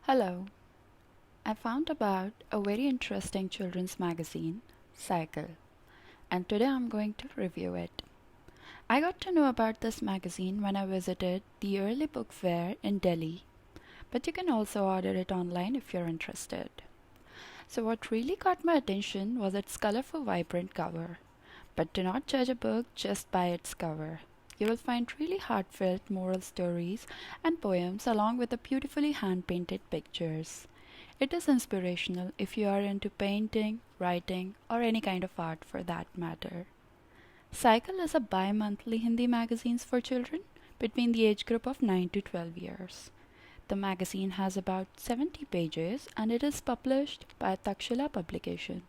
Hello, I found about a very interesting children's magazine, Cycle, and today I'm going to review it. I got to know about this magazine when I visited the early book fair in Delhi, but you can also order it online if you're interested. So, what really caught my attention was its colorful, vibrant cover. But do not judge a book just by its cover. You will find really heartfelt moral stories and poems along with the beautifully hand painted pictures. It is inspirational if you are into painting, writing, or any kind of art for that matter. Cycle is a bi monthly Hindi magazine for children between the age group of 9 to 12 years. The magazine has about 70 pages and it is published by Takshila Publication.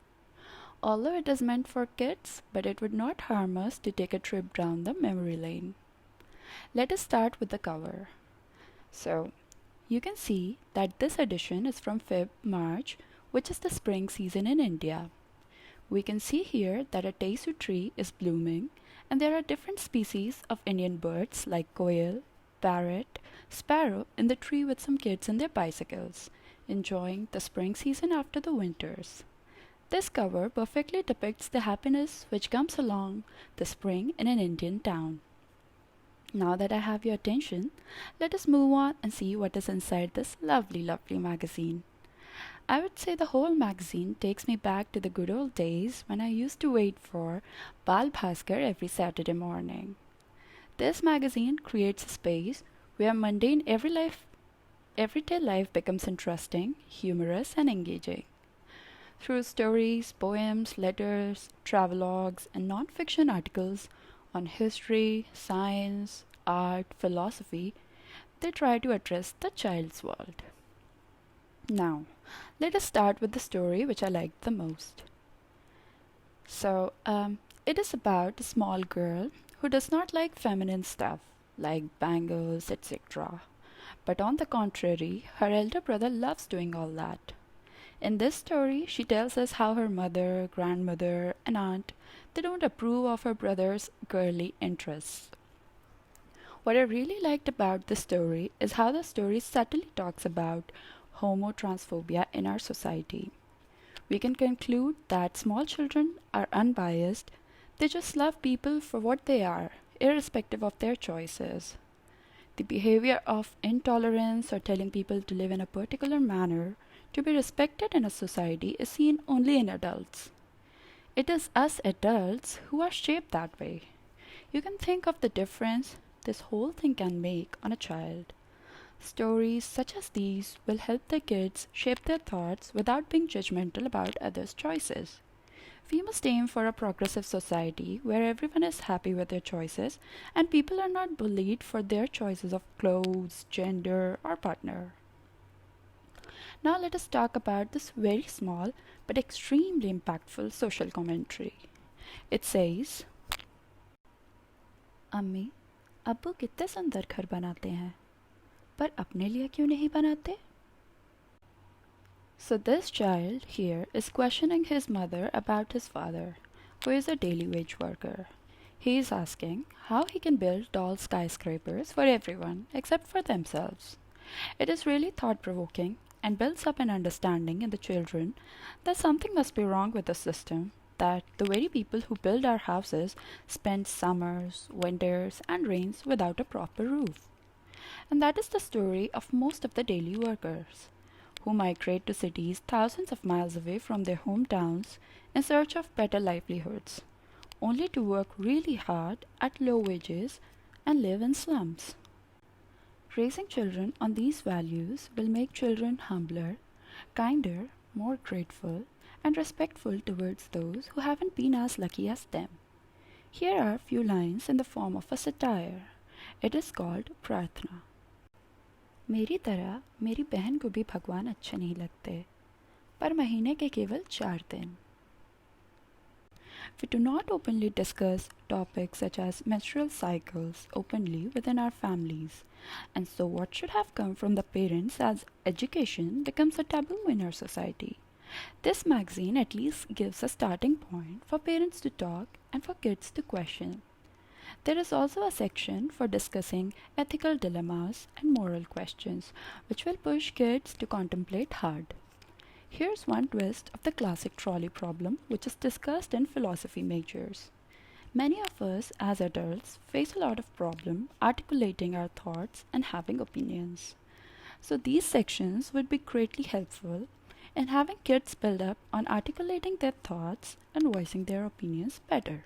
Although it is meant for kids, but it would not harm us to take a trip down the memory lane. Let us start with the cover. So, you can see that this edition is from March, which is the spring season in India. We can see here that a tesu tree is blooming and there are different species of Indian birds like koel, parrot, sparrow in the tree with some kids in their bicycles, enjoying the spring season after the winters. This cover perfectly depicts the happiness which comes along the spring in an Indian town. Now that I have your attention, let us move on and see what is inside this lovely, lovely magazine. I would say the whole magazine takes me back to the good old days when I used to wait for Bal Bhaskar every Saturday morning. This magazine creates a space where mundane everyday life becomes interesting, humorous, and engaging. Through stories, poems, letters, travelogues, and non-fiction articles on history, science, art, philosophy, they try to address the child's world. Now, let us start with the story which I liked the most. It is about a small girl who does not like feminine stuff like bangles, etc. But on the contrary, her elder brother loves doing all that. In this story, she tells us how her mother, grandmother, and aunt they don't approve of her brother's girly interests. What I really liked about the story is how the story subtly talks about homotransphobia in our society. We can conclude that small children are unbiased, they just love people for what they are, irrespective of their choices. The behavior of intolerance or telling people to live in a particular manner to be respected in a society is seen only in adults. It is us adults who are shaped that way. You can think of the difference this whole thing can make on a child. Stories such as these will help the kids shape their thoughts without being judgmental about others' choices. We must aim for a progressive society where everyone is happy with their choices and people are not bullied for their choices of clothes, gender, or partner. Now let us talk about this very small but extremely impactful social commentary. It says, अम्मी, अब्बू कितने सुंदर घर बनाते हैं, पर अपने लिए क्यों नहीं बनाते? So this child here is questioning his mother about his father, who is a daily wage worker. He is asking how he can build tall skyscrapers for everyone except for themselves. It is really thought-provoking and builds up an understanding in the children that something must be wrong with the system, that the very people who build our houses spend summers, winters, and rains without a proper roof. And that is the story of most of the daily workers, who migrate to cities thousands of miles away from their hometowns in search of better livelihoods, only to work really hard at low wages and live in slums. Raising children on these values will make children humbler, kinder, more grateful, and respectful towards those who haven't been as lucky as them. Here are a few lines in the form of a satire. It is called Prarthana. मेरी तरह मेरी बहन को भी भगवान अच्छे नहीं लगते, पर महीने के केवल 4 दिन. We do not openly discuss topics such as menstrual cycles openly within our families, and so what should have come from the parents as education becomes a taboo in our society. This magazine at least gives a starting point for parents to talk and for kids to question. There is also a section for discussing ethical dilemmas and moral questions, which will push kids to contemplate hard. Here's one twist of the classic trolley problem, which is discussed in philosophy majors. Many of us as adults face a lot of problem articulating our thoughts and having opinions. So these sections would be greatly helpful in having kids build up on articulating their thoughts and voicing their opinions better.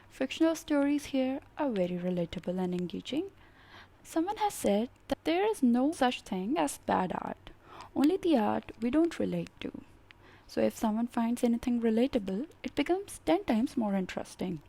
Fictional stories here are very relatable and engaging. Someone has said that there is no such thing as bad art, only the art we don't relate to. So if someone finds anything relatable, it becomes 10 times more interesting.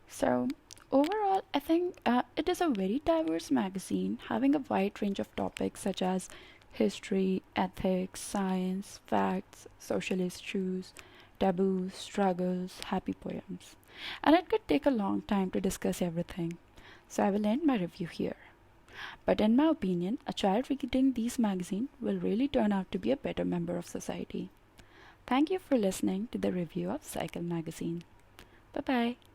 So overall, I think it is a very diverse magazine having a wide range of topics such as history, ethics, science, facts, social issues, taboos, struggles, happy poems. And it could take a long time to discuss everything. So I will end my review here. But in my opinion, a child reading these magazines will really turn out to be a better member of society. Thank you for listening to the review of Cycle magazine. Bye bye.